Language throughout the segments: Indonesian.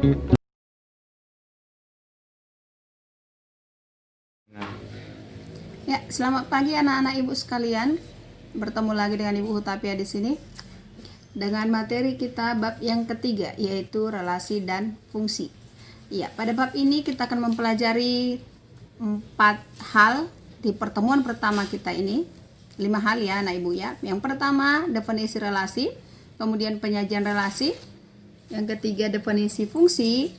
Ya, selamat pagi anak-anak ibu sekalian. Bertemu lagi dengan Ibu Hutapia di sini dengan materi kita bab yang ketiga, yaitu relasi dan fungsi. Ya, pada bab ini kita akan mempelajari 4 hal di pertemuan pertama kita ini. 5 hal ya anak ibu ya. Yang pertama, definisi relasi, kemudian penyajian relasi, yang ketiga definisi fungsi,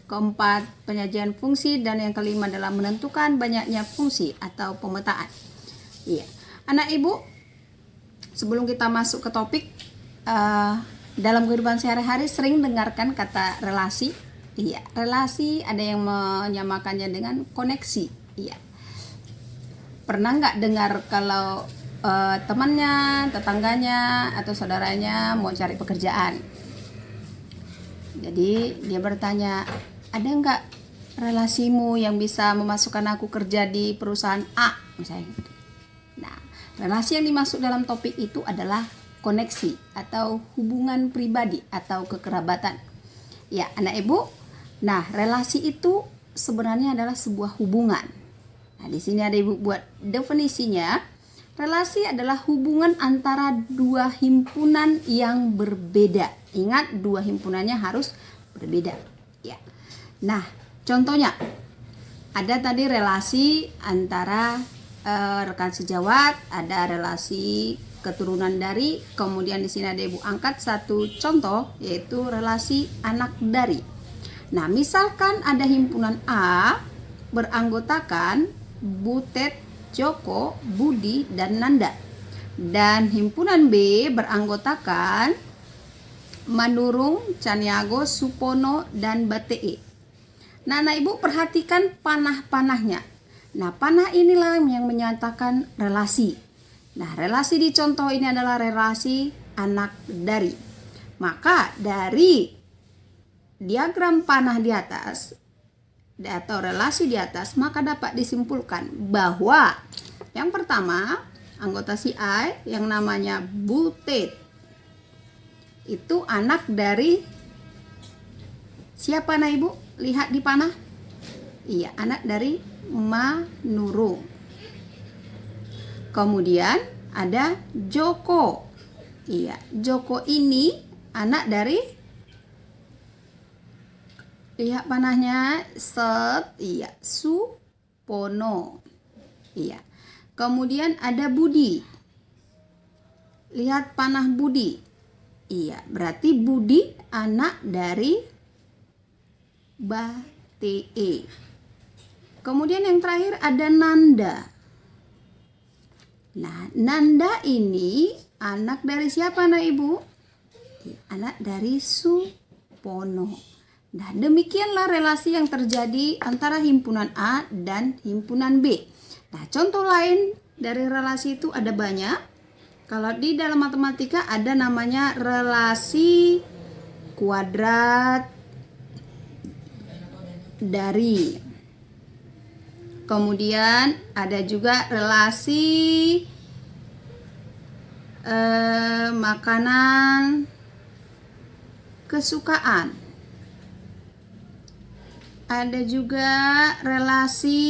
keempat penyajian fungsi, dan yang kelima adalah menentukan banyaknya fungsi atau pemetaan. Iya, anak ibu, sebelum kita masuk ke topik, dalam kehidupan sehari-hari sering dengarkan kata relasi. Iya, relasi ada yang menyamakannya dengan koneksi. Iya, pernah nggak dengar kalau temannya, tetangganya, atau saudaranya mau cari pekerjaan? Jadi dia bertanya, ada nggak relasimu yang bisa memasukkan aku kerja di perusahaan A misalnya gitu. Nah, relasi yang dimaksud dalam topik itu adalah koneksi atau hubungan pribadi atau kekerabatan. Ya, anak ibu. Nah, relasi itu sebenarnya adalah sebuah hubungan. Nah, di sini ada ibu buat definisinya. Relasi adalah hubungan antara dua himpunan yang berbeda. Ingat, dua himpunannya harus berbeda. Ya. Nah, contohnya ada tadi relasi antara rekan sejawat, ada relasi keturunan dari, kemudian di sini ada ibu angkat satu contoh, yaitu relasi anak dari. Nah, misalkan ada himpunan A beranggotakan Butet, Joko, Budi, dan Nanda, dan himpunan B beranggotakan Manurung, Caniago, Supono, dan Batee. Nah, anak ibu perhatikan panah-panahnya. Nah, panah inilah yang menyatakan relasi. Nah, relasi di contoh ini adalah relasi anak dari. Maka dari diagram panah di atas atau relasi di atas, maka dapat disimpulkan bahwa yang pertama, anggota si A yang namanya Butet itu anak dari siapa, nah ibu? Lihat di panah. Iya, anak dari Manurung. Kemudian ada Joko. Iya, Joko ini anak dari, lihat panahnya, set, iya, Supono. Iya. Kemudian ada Budi. Lihat panah Budi. Iya, berarti Budi anak dari Batee. Kemudian yang terakhir ada Nanda. Nah, Nanda ini anak dari siapa, nah ibu? Anak dari Supono. Nah, demikianlah relasi yang terjadi antara himpunan A dan himpunan B. Nah, contoh lain dari relasi itu ada banyak. Kalau di dalam matematika ada namanya relasi kuadrat dari. Kemudian ada juga relasi makanan kesukaan. Ada juga relasi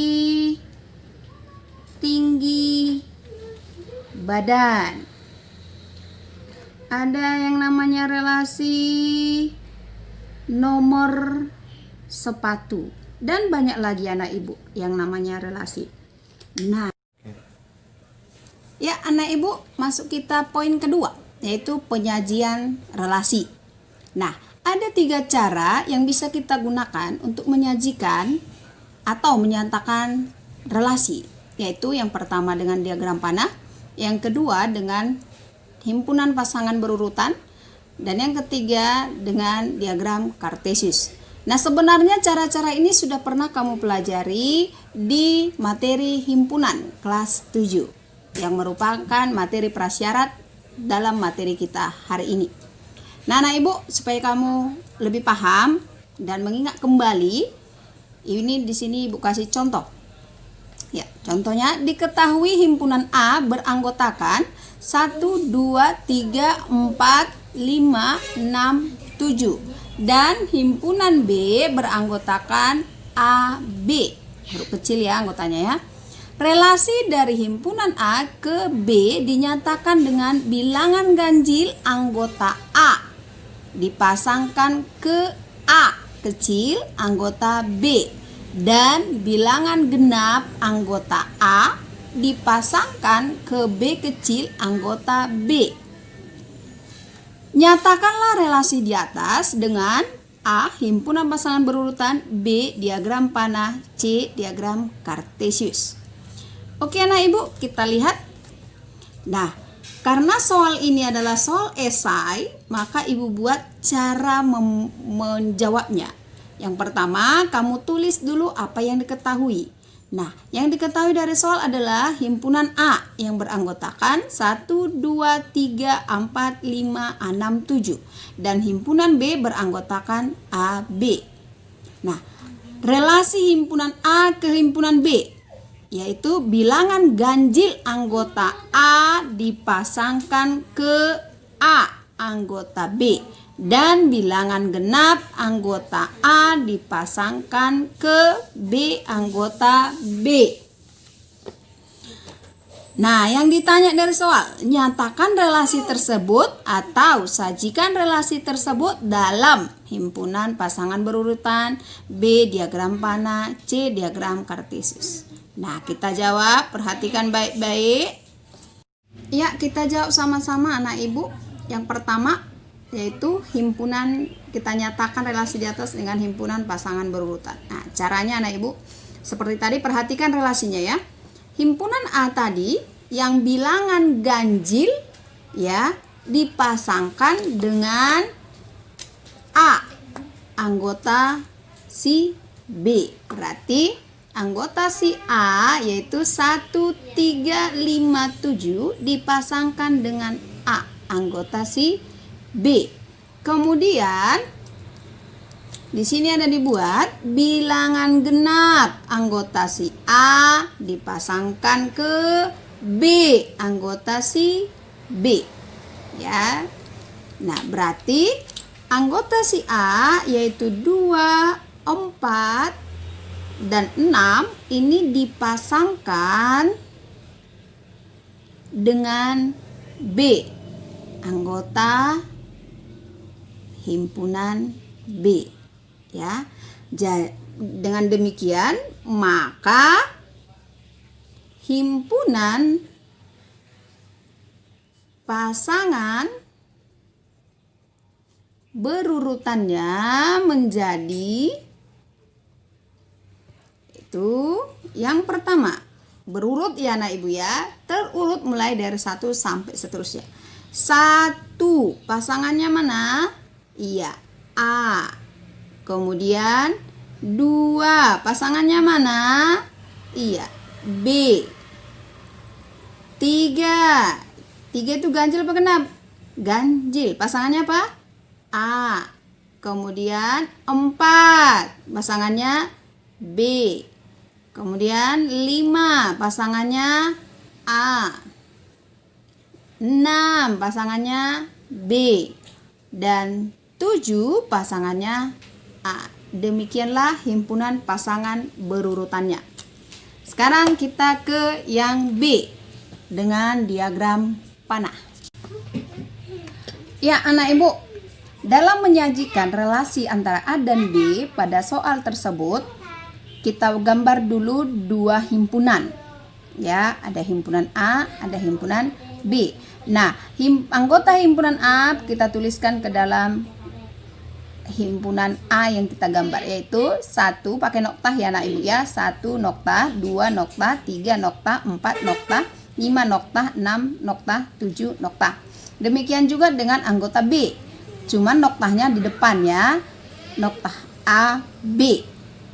tinggi badan. Ada yang namanya relasi nomor sepatu. Dan banyak lagi anak ibu yang namanya relasi. Nah, ya anak ibu, masuk kita poin kedua, yaitu penyajian relasi. Nah, ada 3 cara yang bisa kita gunakan untuk menyajikan atau menyatakan relasi, yaitu yang pertama dengan diagram panah, yang kedua dengan himpunan pasangan berurutan, dan yang ketiga dengan diagram kartesius. Nah, sebenarnya cara-cara ini sudah pernah kamu pelajari di materi himpunan kelas 7 yang merupakan materi prasyarat dalam materi kita hari ini. Nah, anak ibu, supaya kamu lebih paham dan mengingat kembali, ini di sini ibu kasih contoh. Ya, contohnya diketahui himpunan A beranggotakan 1, 2, 3, 4, 5, 6, 7. dan himpunan B beranggotakan AB. Huruf kecil ya anggotanya ya. Relasi dari himpunan A ke B dinyatakan dengan bilangan ganjil anggota A dipasangkan ke A kecil anggota B dan bilangan genap anggota A dipasangkan ke B kecil anggota B. Nyatakanlah relasi di atas dengan A. Himpunan pasangan berurutan, B. Diagram panah, C. Diagram kartesius. Oke anak ibu, kita lihat. Nah, karena soal ini adalah soal esai, maka ibu buat cara menjawabnya. Yang pertama, kamu tulis dulu apa yang diketahui. Nah, yang diketahui dari soal adalah himpunan A yang beranggotakan 1, 2, 3, 4, 5, 6, 7. Dan himpunan B beranggotakan AB. Nah, relasi himpunan A ke himpunan B, yaitu bilangan ganjil anggota A dipasangkan ke A anggota B. Dan bilangan genap anggota A dipasangkan ke B anggota B. Nah, yang ditanya dari soal, nyatakan relasi tersebut atau sajikan relasi tersebut dalam himpunan pasangan berurutan, B diagram panah, C diagram kartesius. Nah, kita jawab, perhatikan baik-baik. Ya, kita jawab sama-sama anak ibu. Yang pertama yaitu himpunan, kita nyatakan relasi di atas dengan himpunan pasangan berurutan. Nah, caranya anak ibu seperti tadi, perhatikan relasinya ya. Himpunan A tadi yang bilangan ganjil ya dipasangkan dengan A anggota si B. Berarti anggota si A yaitu 1, 3, 5, 7 dipasangkan dengan A anggota si B. Kemudian di sini ada dibuat bilangan genap anggota si A dipasangkan ke B anggota si B. Ya. Nah, berarti anggota si A yaitu 2, 4 dan 6 ini dipasangkan dengan B anggota himpunan B ya. Dengan demikian maka himpunan pasangan berurutannya menjadi itu yang pertama berurut ya anak ibu ya, terurut mulai dari 1 sampai seterusnya. 1 pasangannya mana? Iya, A. Kemudian 2 pasangannya mana? Iya, B. 3 itu ganjil apa genap? Ganjil. Pasangannya apa? A. Kemudian 4 pasangannya B. Kemudian 5 pasangannya A. 6 pasangannya B. Dan 7 pasangannya A. Demikianlah himpunan pasangan berurutannya. Sekarang kita ke yang B dengan diagram panah. Ya anak ibu, dalam menyajikan relasi antara A dan B pada soal tersebut, kita gambar dulu 2 himpunan. Ya, ada himpunan A, ada himpunan B. Nah, anggota himpunan A kita tuliskan ke dalam himpunan A yang kita gambar, yaitu 1 pakai noktah ya anak ibu ya, 1 noktah, 2 noktah, 3 noktah, 4 noktah, 5 noktah, 6 noktah, 7 noktah. Demikian juga dengan anggota B, cuman noktahnya di depan ya, noktah A, B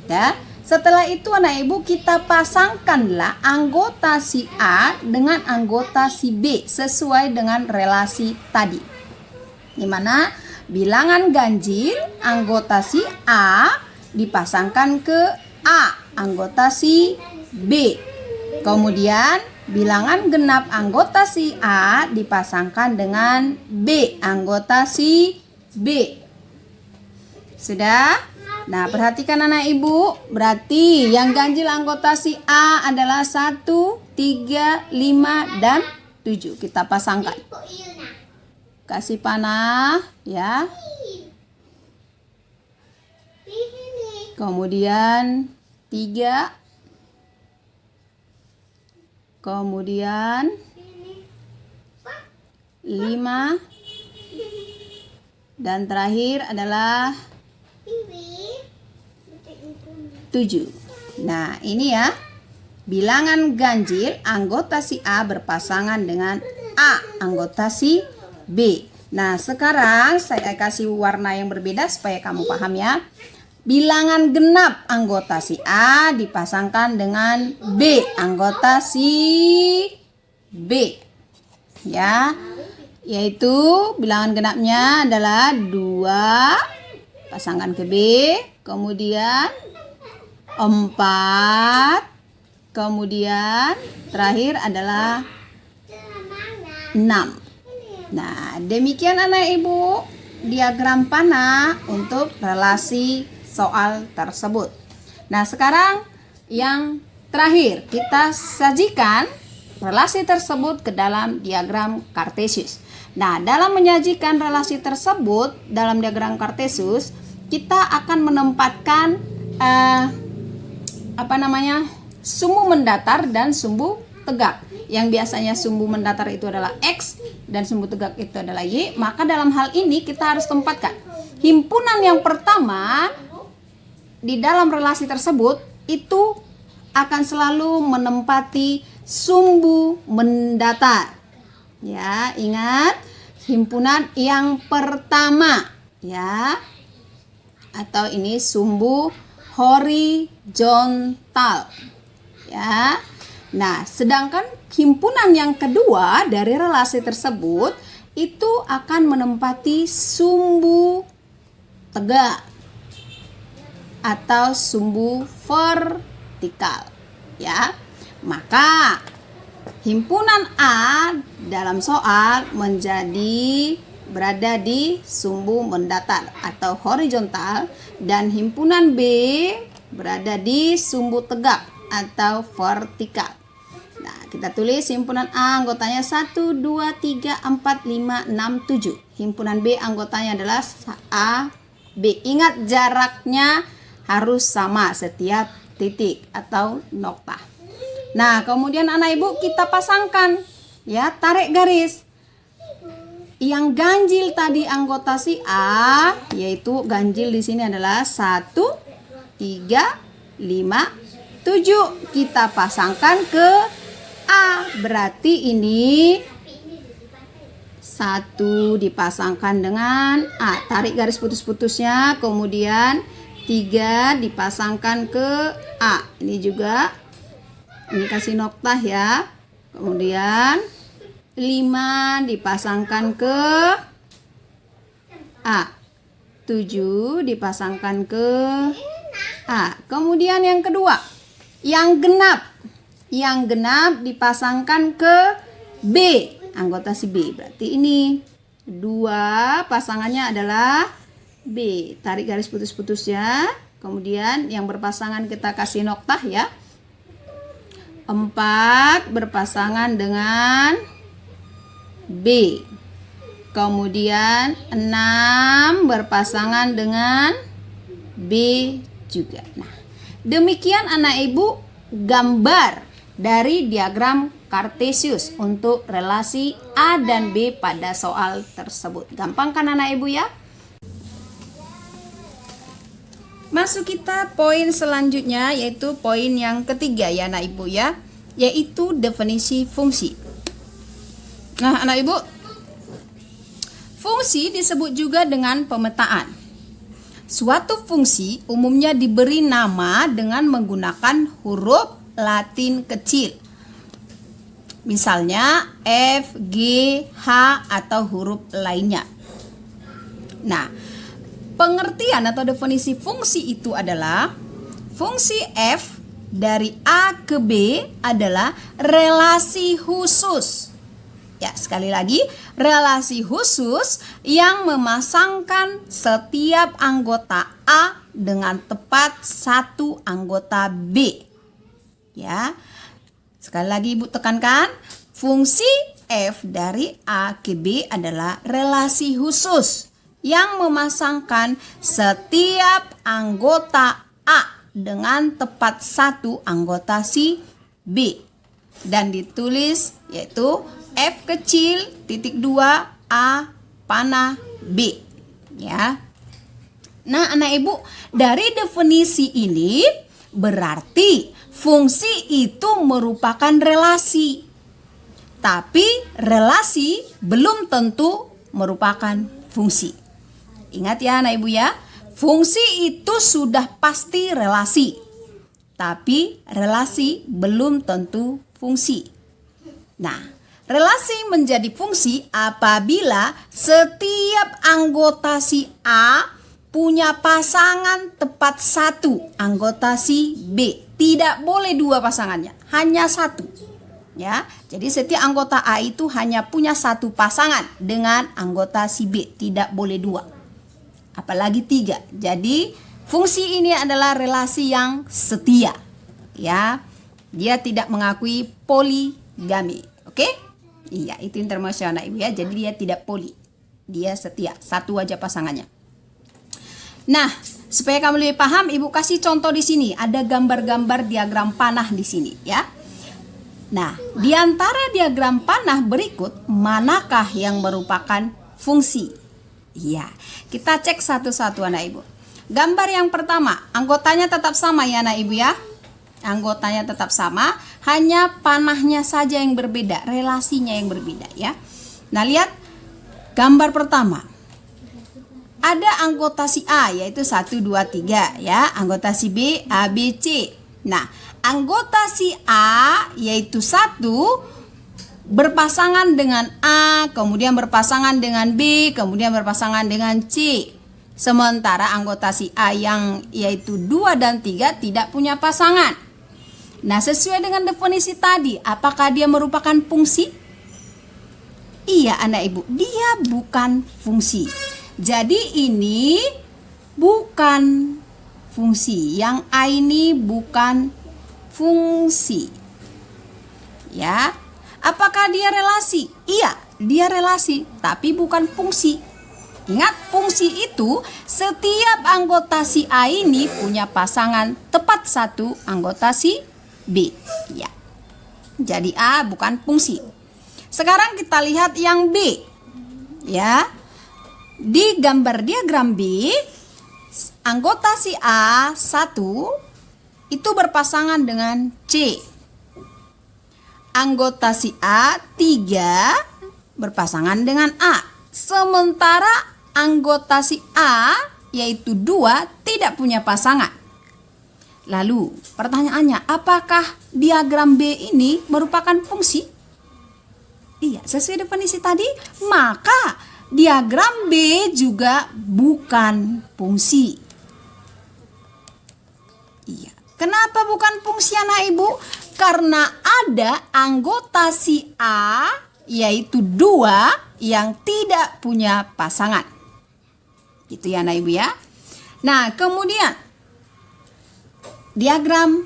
ya. Setelah itu anak ibu kita pasangkanlah anggota si A dengan anggota si B sesuai dengan relasi tadi. Dimana bilangan ganjil anggota si A dipasangkan ke A anggota si B. Kemudian bilangan genap anggota si A dipasangkan dengan B anggota si B. Sudah? Nah, perhatikan anak ibu. Berarti yang ganjil anggota si A adalah 1, 3, 5, dan 7. Kita pasangkan. Kasih panah ya. Kemudian 3. Kemudian 5. Dan terakhir adalah 7. Nah, ini ya. Bilangan ganjil anggota si A berpasangan dengan A anggota si B. Nah, sekarang saya kasih warna yang berbeda supaya kamu paham ya. Bilangan genap anggota si A dipasangkan dengan B anggota si B. Ya. Yaitu bilangan genapnya adalah 2 pasangkan ke B, kemudian 4, kemudian terakhir adalah 6. Nah, demikian anak ibu diagram panah untuk relasi soal tersebut. Nah, sekarang yang terakhir kita sajikan relasi tersebut ke dalam diagram Kartesius. Nah, dalam menyajikan relasi tersebut dalam diagram Kartesius, kita akan menempatkan sumbu mendatar dan sumbu tegak. Yang biasanya sumbu mendatar itu adalah X dan sumbu tegak itu adalah Y. Maka dalam hal ini kita harus tempatkan himpunan yang pertama di dalam relasi tersebut itu akan selalu menempati sumbu mendatar. Ya, ingat himpunan yang pertama ya. Atau ini sumbu horizontal ya. Nah, sedangkan himpunan yang kedua dari relasi tersebut itu akan menempati sumbu tegak atau sumbu vertikal ya. Maka himpunan A dalam soal berada di sumbu mendatar atau horizontal dan himpunan B berada di sumbu tegak atau vertikal. Nah, kita tulis himpunan A anggotanya 1, 2, 3, 4, 5, 6, 7. Himpunan B anggotanya adalah A, B. Ingat jaraknya harus sama setiap titik atau nokta. Nah, kemudian anak ibu kita pasangkan ya, tarik garis. Yang ganjil tadi anggota si A, yaitu ganjil di sini adalah 1, 3, 5, 7. Kita pasangkan ke A. Berarti ini 1 dipasangkan dengan A. Tarik garis putus-putusnya. Kemudian 3 dipasangkan ke A. Ini juga, ini kasih noktah ya. Kemudian 5 dipasangkan ke A. 7 dipasangkan ke A. Kemudian yang kedua, yang genap. Yang genap dipasangkan ke B, anggota si B. Berarti ini 2 pasangannya adalah B. Tarik garis putus-putus ya. Kemudian yang berpasangan kita kasih noktah ya. 4 berpasangan dengan B. Kemudian 6 berpasangan dengan B juga. Nah, demikian anak ibu gambar dari diagram Kartesius untuk relasi A dan B pada soal tersebut. Gampang kan anak ibu ya? Masuk kita poin selanjutnya, yaitu poin yang ketiga ya anak ibu ya, yaitu definisi fungsi. Nah anak ibu, fungsi disebut juga dengan pemetaan. Suatu fungsi umumnya diberi nama dengan menggunakan huruf Latin kecil. Misalnya F, G, H atau huruf lainnya. Nah, pengertian atau definisi fungsi itu adalah fungsi F dari A ke B adalah relasi khusus Ya, sekali lagi, relasi khusus yang memasangkan setiap anggota A dengan tepat satu anggota B. Ya, sekali lagi Ibu tekankan, fungsi F dari A ke B adalah relasi khusus yang memasangkan setiap anggota A dengan tepat satu anggota si B. Dan ditulis yaitu F kecil titik 2 A panah B. Ya. Nah, anak ibu, dari definisi ini berarti fungsi itu merupakan relasi. Tapi relasi belum tentu merupakan fungsi. Ingat ya anak ibu ya, fungsi itu sudah pasti relasi. Tapi relasi belum tentu fungsi. Nah, relasi menjadi fungsi apabila setiap anggota si A punya pasangan tepat satu anggota si B. Tidak boleh dua pasangannya, hanya satu. Ya, jadi setiap anggota A itu hanya punya satu pasangan dengan anggota si B, tidak boleh dua. Apalagi tiga. Jadi fungsi ini adalah relasi yang setia. Ya, dia tidak mengakui poligami. Oke? Iya, itu internasional ibu ya. Jadi dia tidak poli, dia setia, satu aja pasangannya. Nah, supaya kamu lebih paham, ibu kasih contoh di sini. Ada gambar-gambar diagram panah di sini ya. Nah, di antara diagram panah berikut, manakah yang merupakan fungsi? Iya, kita cek satu-satu anak ibu. Gambar yang pertama, anggotanya tetap sama ya anak ibu ya. Anggotanya tetap sama, hanya panahnya saja yang berbeda, relasinya yang berbeda ya. Nah, lihat gambar pertama. Ada anggota si A yaitu 1, 2, 3 ya. Anggota si B, A, B, C. Nah, anggota si A yaitu 1 berpasangan dengan A, kemudian berpasangan dengan B, kemudian berpasangan dengan C. Sementara anggota si A yang yaitu 2 dan 3 tidak punya pasangan. Nah, sesuai dengan definisi tadi, apakah dia merupakan fungsi? Iya anak ibu, dia bukan fungsi. Jadi ini bukan fungsi. Yang A ini bukan fungsi. Ya. Apakah dia relasi? Iya, dia relasi, tapi bukan fungsi. Ingat, fungsi itu setiap anggota si A ini punya pasangan tepat satu anggota si B. Ya. Jadi A bukan fungsi. Sekarang kita lihat yang B. Ya. Di gambar diagram B, anggota si A 1 itu berpasangan dengan C. Anggota si A 3 berpasangan dengan A. Sementara anggota si A yaitu 2 tidak punya pasangan. Lalu pertanyaannya, apakah diagram B ini merupakan fungsi? Iya, sesuai definisi tadi, maka diagram B juga bukan fungsi. Iya. Kenapa bukan fungsi anak ibu? Karena ada anggota si A yaitu 2 yang tidak punya pasangan. Itu ya anak ibu ya. Nah, kemudian diagram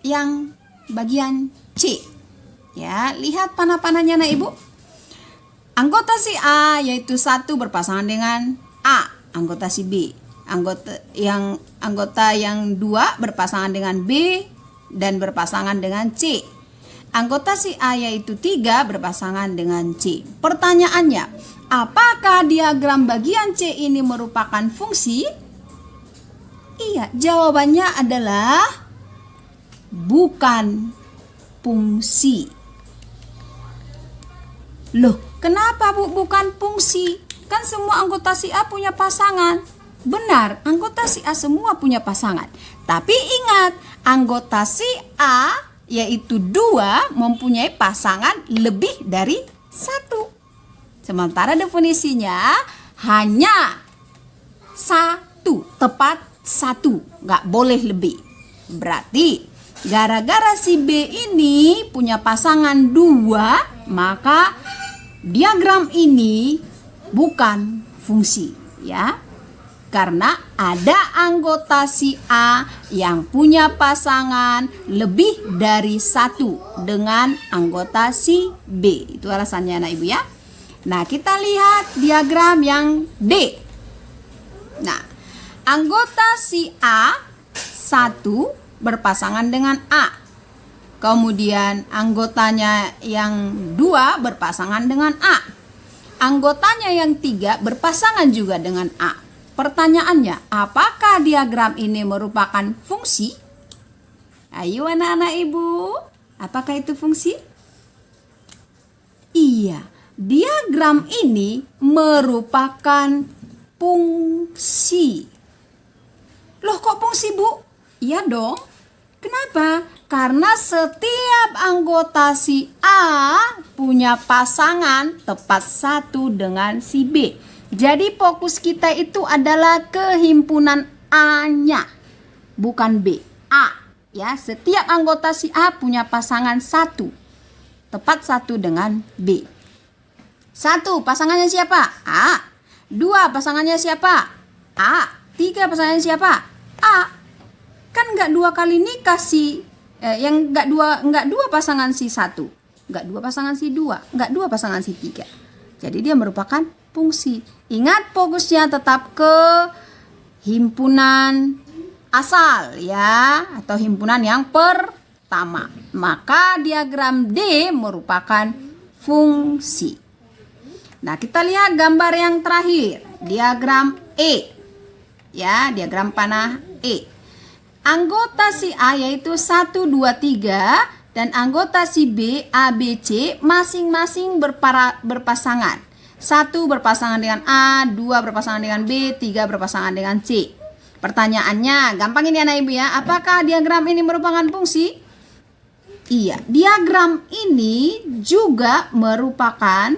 yang bagian C. Ya, lihat panah-panahnya anak ibu. Anggota si A yaitu 1 berpasangan dengan A, anggota si B. Anggota yang 2 berpasangan dengan B dan berpasangan dengan C. Anggota si A yaitu 3 berpasangan dengan C. Pertanyaannya, apakah diagram bagian C ini merupakan fungsi? Iya, jawabannya adalah bukan fungsi. Loh, kenapa Bu bukan fungsi? Kan semua anggota si A punya pasangan. Benar, anggota si A semua punya pasangan. Tapi ingat, anggota si A yaitu 2 mempunyai pasangan lebih dari 1. Sementara definisinya hanya 1, tepat 1, nggak boleh lebih. Berarti gara-gara si B ini punya pasangan 2, maka diagram ini bukan fungsi, ya. Karena ada anggota si A yang punya pasangan lebih dari satu dengan anggota si B. Itu alasannya anak ibu ya. Nah, kita lihat diagram yang D. Nah, anggota si A 1 berpasangan dengan A. Kemudian anggotanya yang 2 berpasangan dengan A. Anggotanya yang 3 berpasangan juga dengan A. Pertanyaannya, apakah diagram ini merupakan fungsi? Ayo anak-anak ibu, apakah itu fungsi? Iya, diagram ini merupakan fungsi. Loh, kok fungsi, Bu? Iya dong. Kenapa? Karena setiap anggota si A punya pasangan tepat satu dengan si B. Jadi fokus kita itu adalah kehimpunan A-nya, bukan B. A, ya, setiap anggota si A punya pasangan satu, tepat satu dengan B. 1 pasangannya siapa? A. 2 pasangannya siapa? A. 3 pasangannya siapa? A. Kan nggak 2 kali nikah si yang nggak dua pasangan si 1, nggak 2 pasangan si 2, nggak 2 pasangan si 3. Jadi dia merupakan fungsi. Ingat, fokusnya tetap ke himpunan asal ya, atau himpunan yang pertama. Maka diagram D merupakan fungsi. Nah, kita lihat gambar yang terakhir, diagram E. Ya, diagram panah E. Anggota si A yaitu 1, 2, 3 dan anggota si B, A, B, C masing-masing berpasangan. 1 berpasangan dengan A, 2 berpasangan dengan B, 3 berpasangan dengan C. Pertanyaannya, gampang ini anak ibu ya, apakah diagram ini merupakan fungsi? Iya, diagram ini juga merupakan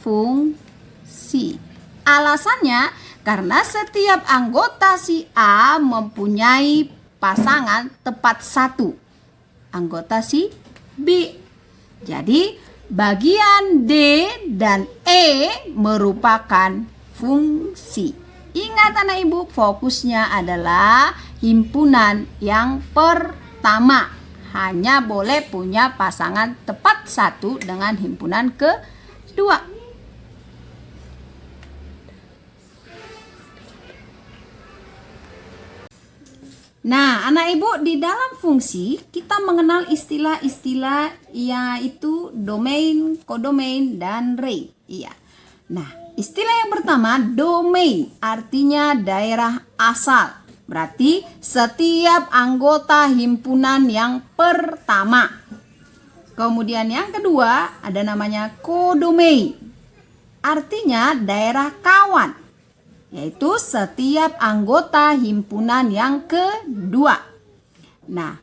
fungsi. Alasannya, karena setiap anggota si A mempunyai pasangan tepat satu anggota si B. Jadi, bagian D dan E merupakan fungsi. Ingat anak ibu, fokusnya adalah himpunan yang pertama. Hanya boleh punya pasangan tepat satu dengan himpunan kedua. Nah, anak ibu, di dalam fungsi kita mengenal istilah-istilah yaitu domain, kodomain, dan range. Iya. Nah, istilah yang pertama, domain, artinya daerah asal. Berarti setiap anggota himpunan yang pertama. Kemudian yang kedua ada namanya kodomain, artinya daerah kawan, yaitu setiap anggota himpunan yang kedua. Nah,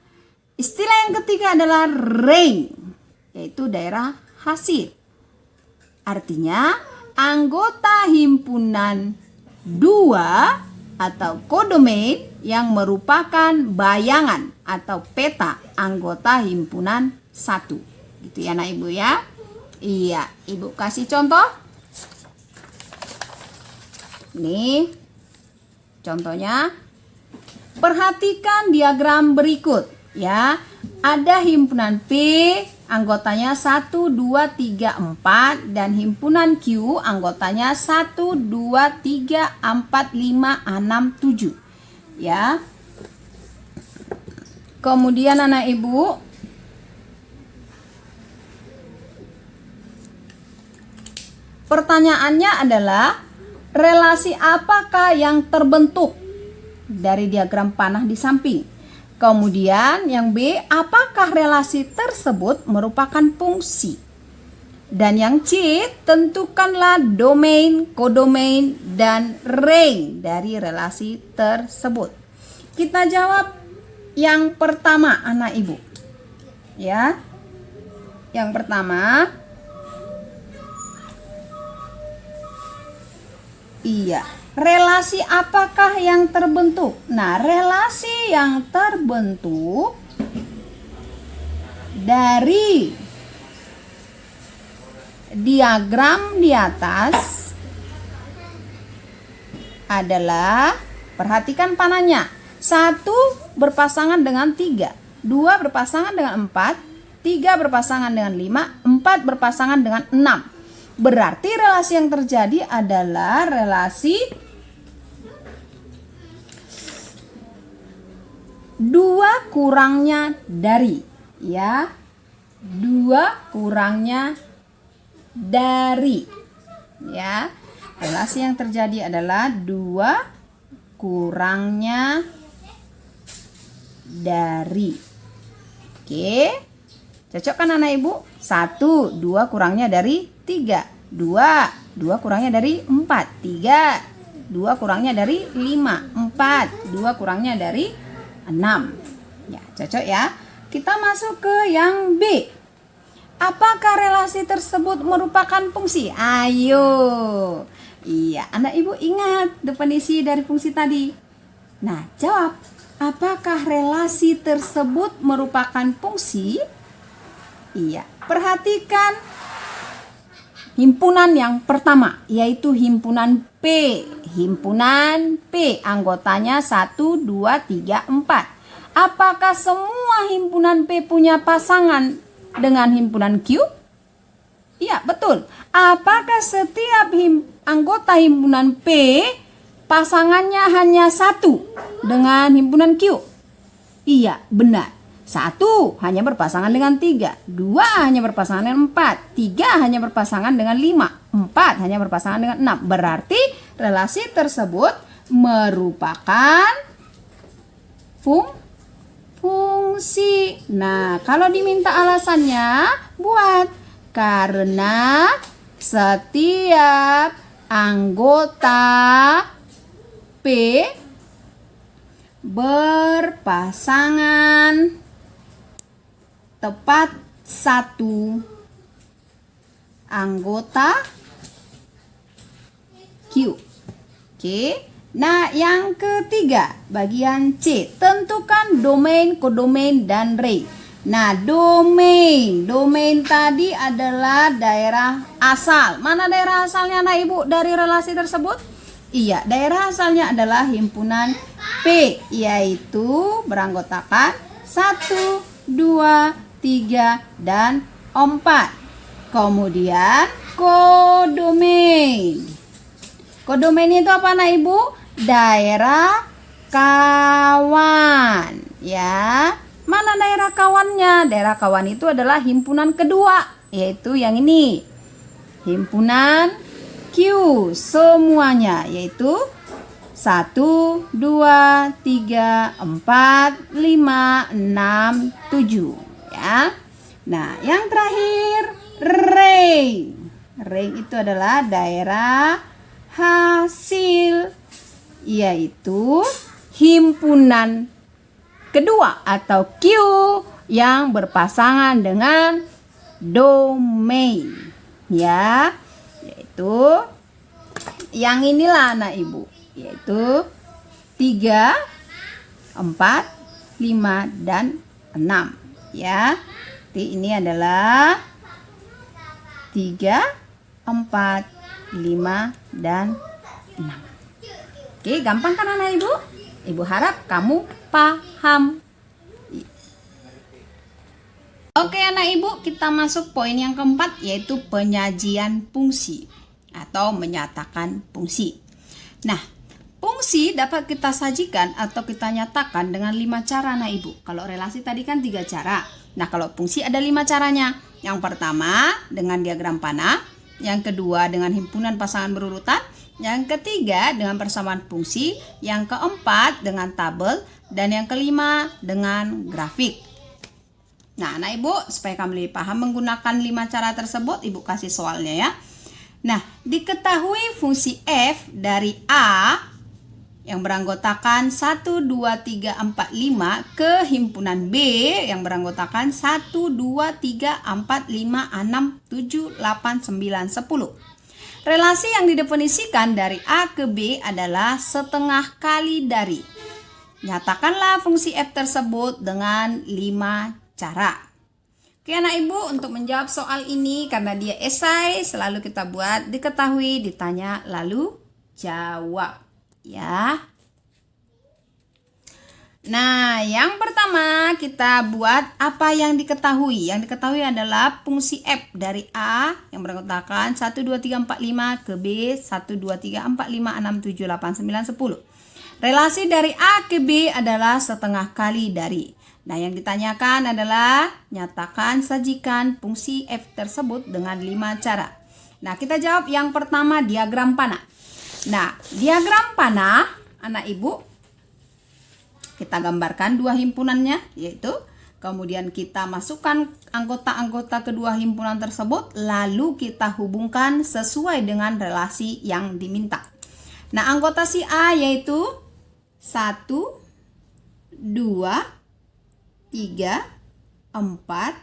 istilah yang ketiga adalah range, yaitu daerah hasil. Artinya anggota himpunan 2 atau kodomain yang merupakan bayangan atau peta anggota himpunan 1. Gitu ya anak ibu ya. Iya, ibu kasih contoh. Nih, contohnya, perhatikan diagram berikut ya. Ada himpunan P, anggotanya 1, 2, 3, 4 dan himpunan Q, anggotanya 1, 2, 3, 4, 5, 6, 7 ya. Kemudian anak ibu, pertanyaannya adalah relasi apakah yang terbentuk dari diagram panah di samping? Kemudian yang B, apakah relasi tersebut merupakan fungsi? Dan yang C, tentukanlah domain, kodomain, dan range dari relasi tersebut. Kita jawab yang pertama anak ibu. Ya. Yang pertama, iya, relasi apakah yang terbentuk? Nah, relasi yang terbentuk diagram di atas adalah, perhatikan panahnya, 1 berpasangan dengan 3, 2 berpasangan dengan 4, 3 berpasangan dengan 5, 4 berpasangan dengan 6. Berarti relasi yang terjadi adalah relasi 2 kurangnya dari, ya. 2 kurangnya dari, ya. Relasi yang terjadi adalah 2 kurangnya dari. Oke, cocok kan anak ibu? 1, 2 kurangnya dari 3, 2 kurangnya dari 4, 3, 2 kurangnya dari 5, 4, 2 kurangnya dari 6. Ya, cocok ya. Kita masuk ke yang B. Apakah relasi tersebut merupakan fungsi? Ayo. Iya, anak ibu ingat definisi dari fungsi tadi. Nah, jawab. Apakah relasi tersebut merupakan fungsi? Iya, perhatikan himpunan yang pertama, yaitu himpunan P. Himpunan P, anggotanya 1, 2, 3, 4. Apakah semua himpunan P punya pasangan dengan himpunan Q? Iya, betul. Apakah setiap anggota himpunan P pasangannya hanya 1 dengan himpunan Q? Iya, benar. 1 hanya berpasangan dengan 3, 2 hanya berpasangan dengan 4, 3 hanya berpasangan dengan 5, 4 hanya berpasangan dengan 6. Berarti relasi tersebut merupakan fungsi. Nah, kalau diminta alasannya, buat. Karena setiap anggota P berpasangan tepat 1 anggota Q. Oke. Nah, yang ketiga, bagian C, tentukan domain, kodomain, dan ring. Nah, domain tadi adalah daerah asal. Mana daerah asalnya anak ibu dari relasi tersebut? Iya, daerah asalnya adalah himpunan P, yaitu beranggotakan 1, 2, 3, dan 4. Kemudian kodomain. Kodomain itu apa anak ibu? Daerah kawan, ya. Mana daerah kawannya? Daerah kawan itu adalah himpunan kedua, yaitu yang ini. Himpunan Q semuanya, yaitu 1, 2, 3, 4, 5, 6, 7, ya. Nah, yang terakhir ring. Ring itu adalah daerah hasil, yaitu himpunan kedua atau Q yang berpasangan dengan domain, ya, yaitu yang inilah anak ibu, yaitu 3, 4, 5, dan 6, ya. Jadi ini adalah 3, 4, 5, dan 6. Oke, gampang kan anak ibu? Ibu harap kamu paham. Oke anak ibu, kita masuk poin yang keempat, yaitu penyajian fungsi atau menyatakan fungsi. Nah, fungsi dapat kita sajikan atau kita nyatakan dengan 5 cara anak ibu. Kalau relasi tadi kan 3 cara. Nah, kalau fungsi ada 5 caranya. Yang pertama dengan diagram panah, yang kedua dengan himpunan pasangan berurutan, yang ketiga dengan persamaan fungsi, yang keempat dengan tabel, dan yang kelima dengan grafik. Nah, anak ibu, supaya kamu lebih paham menggunakan 5 cara tersebut, ibu kasih soalnya ya. Nah, diketahui fungsi f dari A yang beranggotakan 1, 2, 3, 4, 5 ke himpunan B yang beranggotakan 1, 2, 3, 4, 5, 6, 7, 8, 9, 10. Relasi yang didefinisikan dari A ke B adalah setengah kali dari. Nyatakanlah fungsi f tersebut dengan 5 cara. Oke anak ibu, untuk menjawab soal ini karena dia esai selalu kita buat diketahui, ditanya, lalu jawab ya. Nah, yang pertama kita buat apa yang diketahui. Yang diketahui adalah fungsi F dari A yang beranggotakan 1, 2, 3, 4, 5 ke B 1, 2, 3, 4, 5, 6, 7, 8, 9, 10. Relasi dari A ke B adalah setengah kali dari. Nah, yang ditanyakan adalah nyatakan sajikan fungsi F tersebut dengan 5 cara. Nah, kita jawab yang pertama diagram panah. Nah, diagram panah anak ibu kita gambarkan dua himpunannya, yaitu kemudian kita masukkan anggota-anggota kedua himpunan tersebut, lalu kita hubungkan sesuai dengan relasi yang diminta. Nah, anggota si A yaitu 1, 2, 3, 4,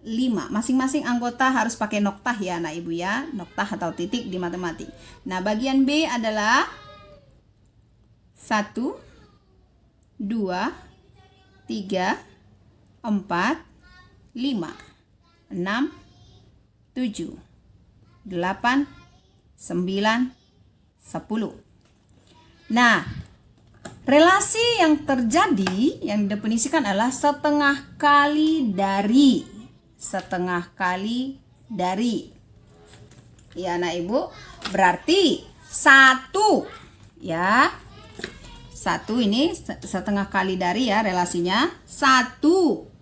5. Masing-masing anggota harus pakai noktah ya anak ibu ya, noktah atau titik di matematik. Nah, bagian B adalah 1, 2, 3, 4, 5, 6, 7, 8, 9, 10. Nah, relasi yang terjadi yang didefinisikan adalah setengah kali dari. Setengah kali dari. Ya anak ibu, berarti 1 ya. 1 ini setengah kali dari ya relasinya. 1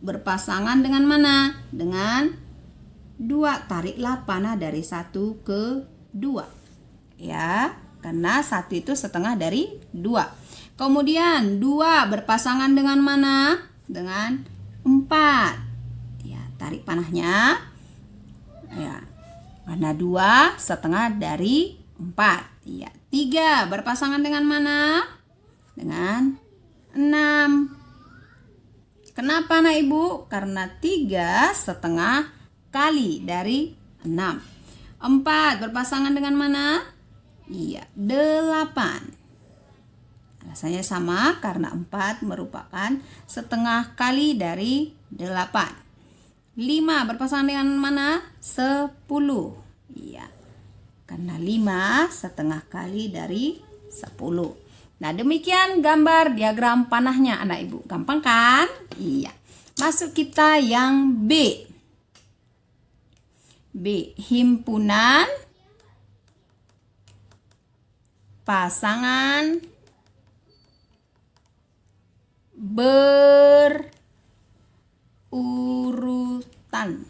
berpasangan dengan mana? Dengan 2. Tariklah panah dari 1 ke 2. Ya, karena 1 itu setengah dari 2. Kemudian 2 berpasangan dengan mana? Dengan 4. Ya, tarik panahnya. Ya. Karena 2 setengah dari 4. Ya, 3 berpasangan dengan mana? Dengan 6. Kenapa anak ibu? Karena 3 setengah kali dari 6. 4 berpasangan dengan mana? Iya, 8. Alasannya sama karena 4 merupakan setengah kali dari 8. 5 berpasangan dengan mana? 10. Iya, karena 5 setengah kali dari 10. Nah, demikian gambar diagram panahnya anak ibu. Gampang kan? Iya. Masuk kita yang B. B. Himpunan pasangan berurutan.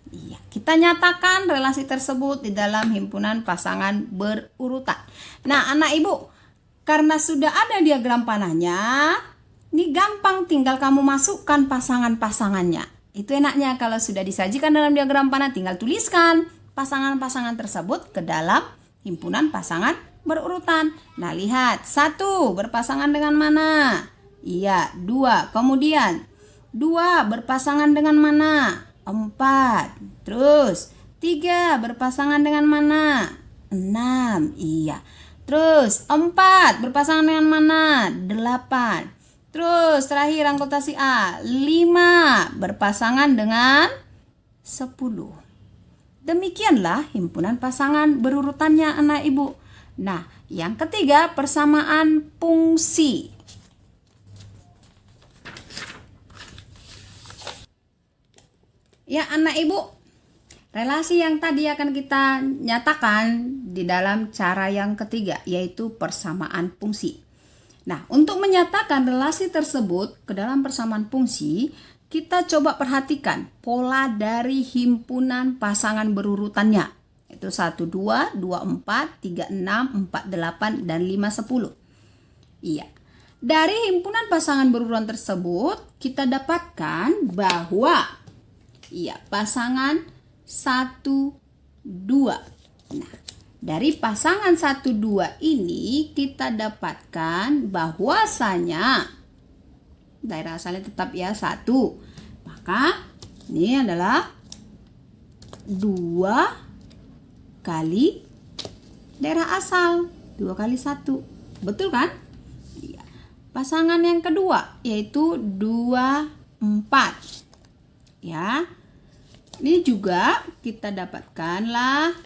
Iya, kita nyatakan relasi tersebut di dalam himpunan pasangan berurutan. Nah, anak ibu, karena sudah ada diagram panahnya, ini gampang tinggal kamu masukkan pasangan-pasangannya. Itu enaknya kalau sudah disajikan dalam diagram panah, tinggal tuliskan pasangan-pasangan tersebut ke dalam himpunan pasangan berurutan. Nah, lihat, 1 berpasangan dengan mana? Iya, 2. Kemudian 2 berpasangan dengan mana? 4. Terus 3 berpasangan dengan mana? 6. Iya. Terus 4 berpasangan dengan mana? 8. Terus terakhir anggota si A 5 berpasangan dengan 10. Demikianlah himpunan pasangan berurutannya anak ibu. Nah, yang ketiga persamaan fungsi. Ya anak ibu, relasi yang tadi akan kita nyatakan di dalam cara yang ketiga, yaitu persamaan fungsi. Nah, untuk menyatakan relasi tersebut ke dalam persamaan fungsi, kita coba perhatikan pola dari himpunan pasangan berurutannya. Itu 1, 2, 2, 4, 3, 6, 4, 8, dan 5, 10. Iya. Dari himpunan pasangan berurutan tersebut, kita dapatkan bahwa pasangan 1, 2. Nah, dari pasangan 1, 2 ini kita dapatkan bahwasanya daerah asalnya tetap ya 1. Maka ini adalah 2 kali daerah asal. 2 kali 1. Betul kan? Iya. Pasangan yang kedua yaitu 2, 4. Ya. Ini juga kita dapatkanlah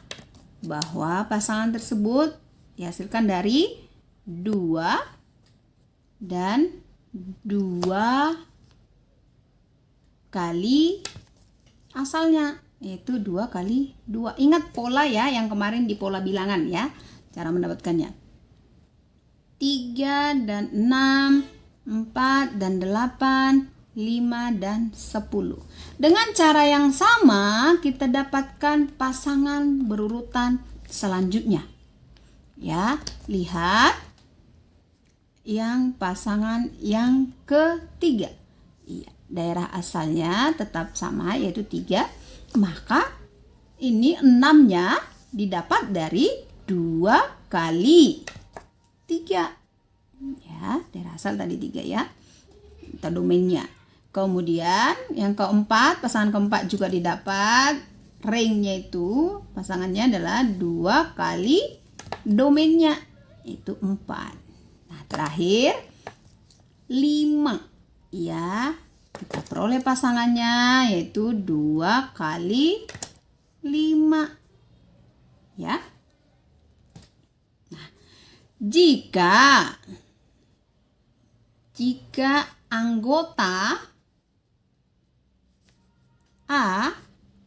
bahwa pasangan tersebut dihasilkan dari 2 dan 2 kali asalnya, yaitu 2 kali 2. Ingat pola ya, yang kemarin di pola bilangan ya, cara mendapatkannya. 3 dan 6, 4 dan 8, 5 dan 10. Dengan cara yang sama kita dapatkan pasangan berurutan selanjutnya. Ya, lihat yang pasangan yang ketiga. Iya, daerah asalnya tetap sama yaitu 3. Maka ini 6-nya didapat dari 2 kali 3. Ya, daerah asal tadi 3 ya. Kita domainnya. Kemudian yang keempat, pasangan keempat juga didapat. Ringnya itu pasangannya adalah 2 kali domainnya, itu 4. Nah, terakhir 5. Ya, kita peroleh pasangannya yaitu 2 kali 5. Ya. Nah, jika anggota A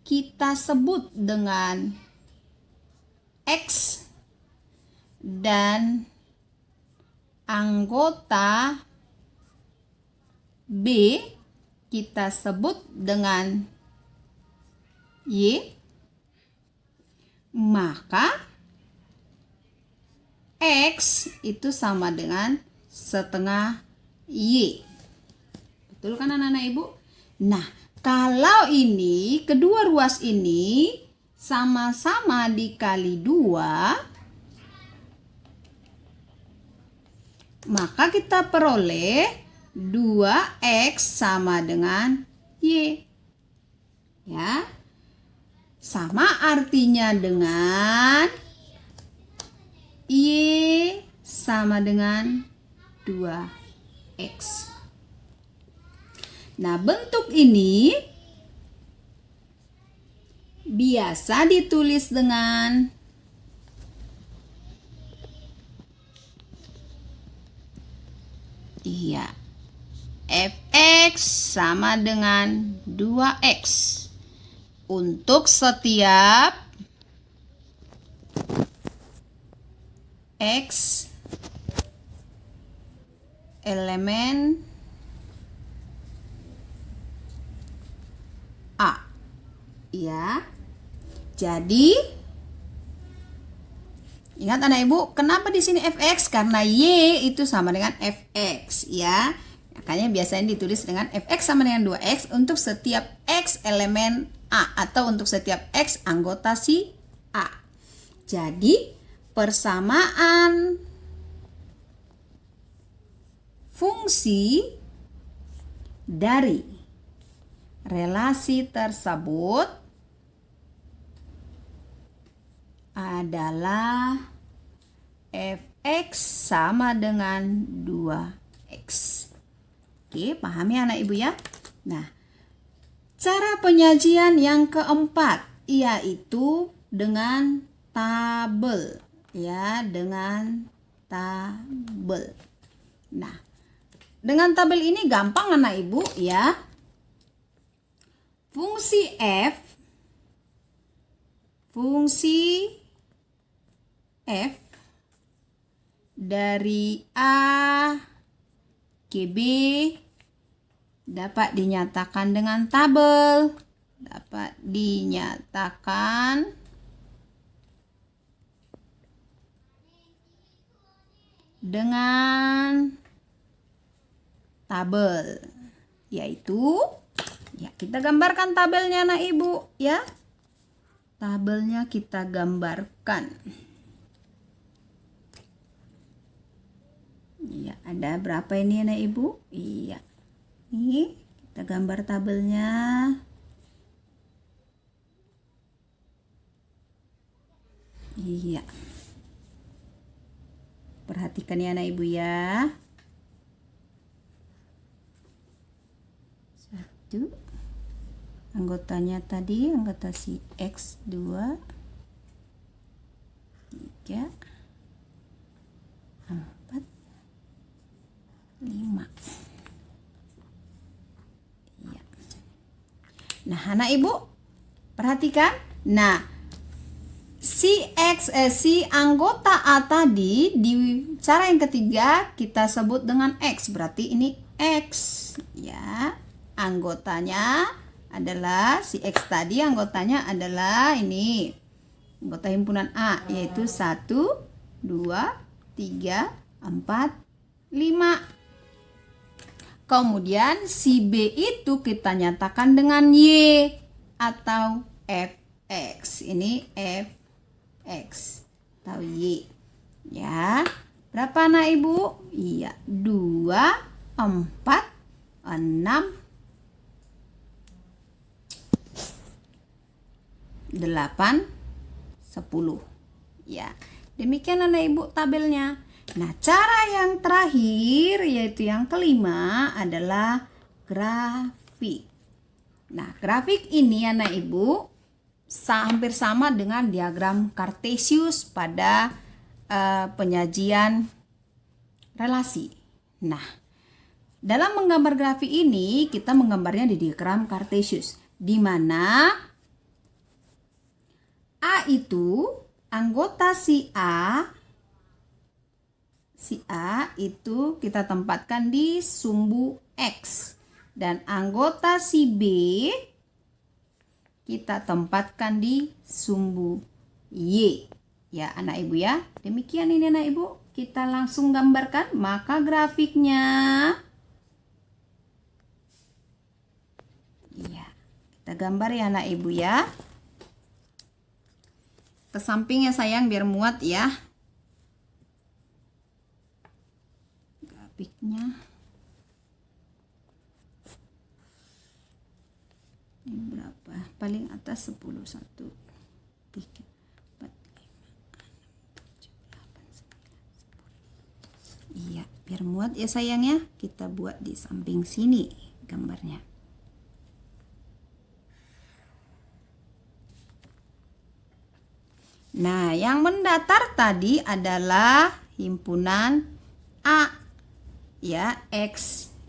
kita sebut dengan X dan anggota B kita sebut dengan Y, maka X itu sama dengan setengah Y. Betul kan anak-anak ibu? Nah, kalau ini kedua ruas ini sama-sama dikali 2, maka kita peroleh 2X sama dengan Y. Ya. Sama artinya dengan Y sama dengan 2X. Nah, bentuk ini biasa ditulis dengan Fx sama dengan 2X untuk setiap X elemen A. Ya. Jadi ingat anak ibu, kenapa di sini Fx? Karena Y itu sama dengan Fx ya. Makanya biasanya ditulis dengan Fx sama dengan 2X untuk setiap X elemen A atau untuk setiap X anggota si A. Jadi persamaan fungsi dari relasi tersebut adalah Fx sama dengan 2X. Oke, pahami anak ibu ya? Nah, cara penyajian yang keempat yaitu dengan tabel. Ya, dengan tabel. Nah, dengan tabel ini gampang anak ibu ya. Fungsi F dari A ke B dapat dinyatakan dengan tabel. Dapat dinyatakan dengan tabel, yaitu ya kita gambarkan tabelnya anak ibu ya. Tabelnya kita gambarkan. Iya, ada berapa ini anak ibu? Iya. Ini kita gambar tabelnya. Iya. Perhatikan ya anak ibu ya. 1, Anggotanya tadi, anggota si X 2, 3, 4, 5. Ya. Nah, anak ibu perhatikan. Nah, si anggota A tadi di cara yang ketiga kita sebut dengan X, berarti ini X ya. Anggotanya adalah si X tadi, anggotanya adalah ini anggota himpunan A, yaitu 1, 2, 3, 4, 5. Kemudian si B itu kita nyatakan dengan Y atau Fx. Ini Fx atau Y ya. Berapa anak ibu? Iya, 2, 4, 6, 8, 10 ya. Demikian anak ibu tabelnya. Nah, cara yang terakhir yaitu yang kelima adalah grafik. Nah, grafik ini anak ibu hampir sama dengan diagram Kartesius pada penyajian relasi. Nah, dalam menggambar grafik ini kita menggambarnya di diagram Kartesius, di mana A itu anggota si A itu kita tempatkan di sumbu X, dan anggota si B kita tempatkan di sumbu Y ya anak ibu ya. Demikian ini anak ibu, kita langsung gambarkan. Maka grafiknya ya, kita gambar ya anak ibu ya. Ke samping ya sayang biar muat ya grafiknya. Ini berapa? Paling atas 10, 1, 3, 4, 5, 6, 7, 8, 9, 10. Iya, biar muat ya sayang ya. Kita buat di samping sini gambarnya. Nah, yang mendatar tadi adalah himpunan A ya,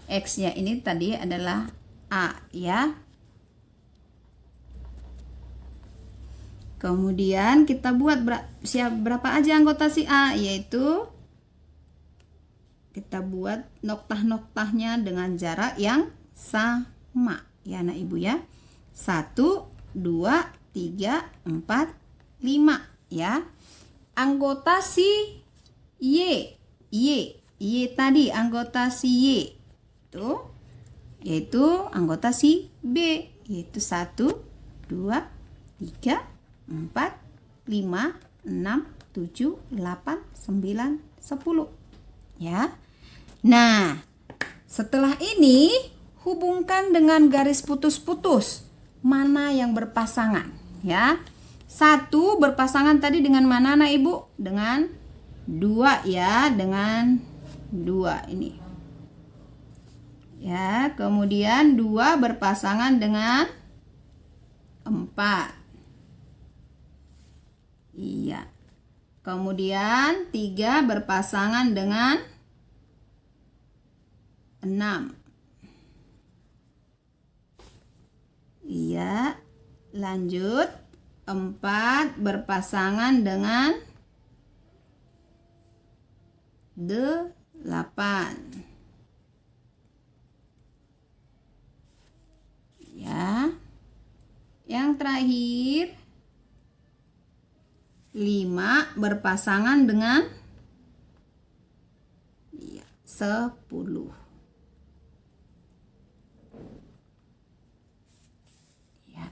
X-nya ini tadi adalah A ya. Kemudian kita buat berapa aja anggota si A, yaitu kita buat noktah-noktahnya dengan jarak yang sama ya anak ibu ya. 1, 2, 3, 4, 5 ya. Anggota si Y tadi anggota si Y itu yaitu anggota si B, yaitu 1, 2, 3, 4, 5, 6, 7, 8, 9, 10 ya. Nah, setelah ini hubungkan dengan garis putus-putus mana yang berpasangan ya. 1 berpasangan tadi dengan mana anak ibu? Dengan 2 ya, dengan 2 ini ya. Kemudian 2 berpasangan dengan 4 iya. Kemudian 3 berpasangan dengan 6 iya. Lanjut 4 berpasangan dengan 8 ya. Yang terakhir 5 berpasangan dengan 10 ya.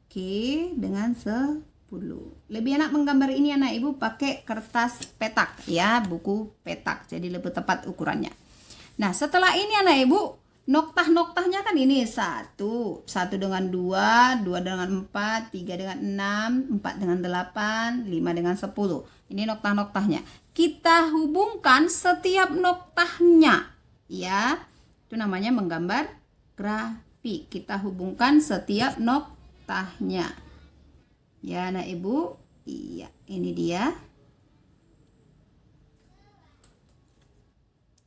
Oke, dengan 10. Lebih enak menggambar ini anak ibu pakai kertas petak ya, buku petak, jadi lebih tepat ukurannya. Nah, setelah ini anak ibu, noktah-noktahnya kan ini 1 dengan 2 dengan 4, 3 dengan 6, 4 dengan 8, 5 dengan 10. Ini noktah-noktahnya. Kita hubungkan setiap noktahnya ya. Itu namanya menggambar grafik. Tapi kita hubungkan setiap noktahnya. Ya anak ibu. Iya, ini dia.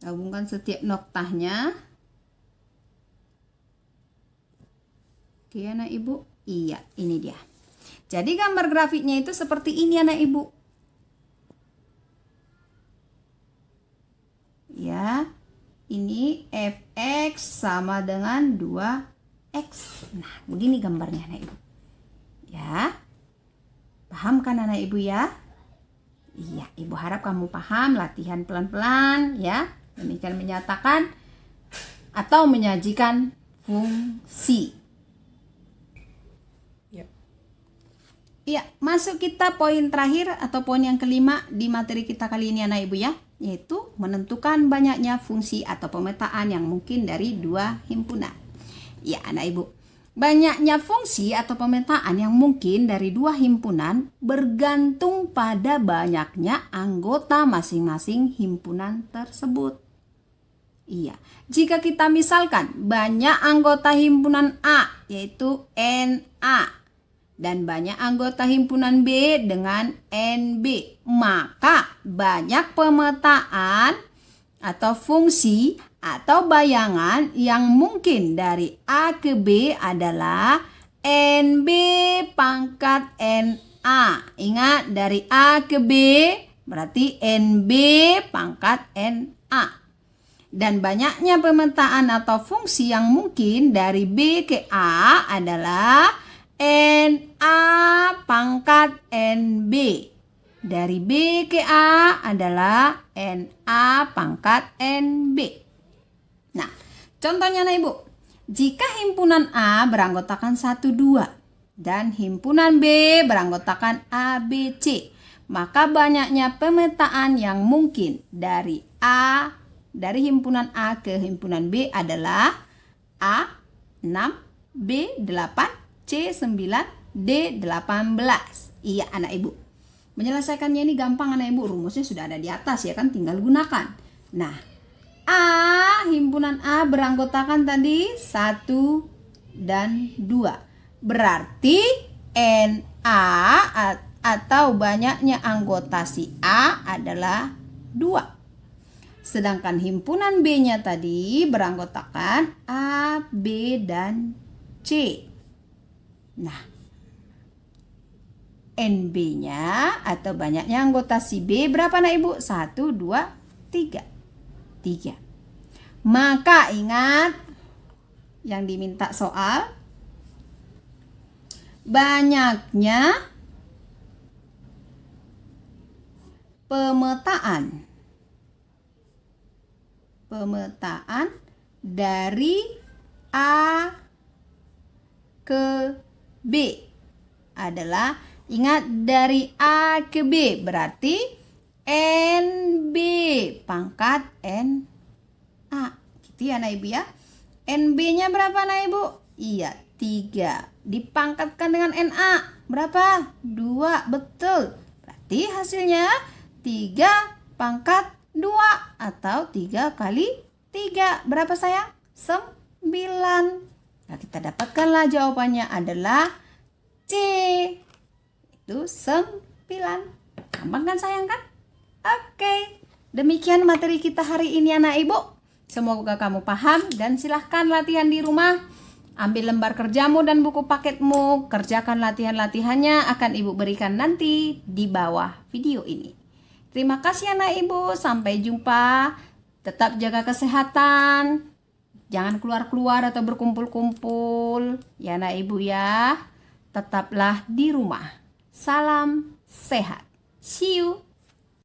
Hubungkan setiap noktahnya. Oke anak ibu. Iya, ini dia. Jadi gambar grafiknya itu seperti ini anak ibu. Ya, ini fx sama dengan 2x. Nah, begini gambarnya anak ibu. Ya, paham kan anak ibu ya? Iya, ibu harap kamu paham. Latihan pelan-pelan ya. Demikian menyatakan atau menyajikan fungsi. Iya, masuk kita poin terakhir atau poin yang kelima di materi kita kali ini anak ibu ya, yaitu menentukan banyaknya fungsi atau pemetaan yang mungkin dari dua himpunan. Ya anak ibu, banyaknya fungsi atau pemetaan yang mungkin dari dua himpunan bergantung pada banyaknya anggota masing-masing himpunan tersebut. Iya, jika kita misalkan banyak anggota himpunan A yaitu NA dan banyak anggota himpunan B dengan NB, maka banyak pemetaan atau fungsi atau bayangan yang mungkin dari A ke B adalah NB pangkat NA. Ingat, dari A ke B berarti NB pangkat NA. Dan banyaknya pemetaan atau fungsi yang mungkin dari B ke A adalah NA pangkat NB. Dari B ke A adalah NA pangkat NB. Nah, contohnya nah ibu, jika himpunan A beranggotakan 1, 2 dan himpunan B beranggotakan ABC, maka banyaknya pemetaan yang mungkin dari himpunan A ke himpunan B adalah A 6, B 8, C9, D18. Iya anak ibu. Menyelesaikannya ini gampang anak ibu. Rumusnya sudah ada di atas ya kan, tinggal gunakan. Nah, himpunan A beranggotakan tadi 1 dan 2. Berarti NA atau banyaknya anggota si A adalah 2. Sedangkan himpunan B-nya tadi beranggotakan A, B, dan C. Nah, NB-nya atau banyaknya anggota si B berapa nak ibu? 1, 2, 3. 3. Maka ingat yang diminta soal, banyaknya pemetaan dari A ke B adalah, ingat, dari A ke B berarti NB pangkat NA. Gitu ya anak ibu ya. NB-nya berapa anak ibu? Iya, 3. Dipangkatkan dengan NA berapa? 2, betul. Berarti hasilnya 3 pangkat 2 atau 3 kali 3. Berapa sayang? 9. Nah, kita dapatkanlah jawabannya adalah C. Itu 9. Gampang kan sayang kan? Oke. Demikian materi kita hari ini anak ibu. Semoga kamu paham dan silahkan latihan di rumah. Ambil lembar kerjamu dan buku paketmu. Kerjakan latihan-latihannya akan ibu berikan nanti di bawah video ini. Terima kasih anak ibu. Sampai jumpa. Tetap jaga kesehatan. Jangan keluar-keluar atau berkumpul-kumpul. Ya nak ibu ya. Tetaplah di rumah. Salam sehat. See you.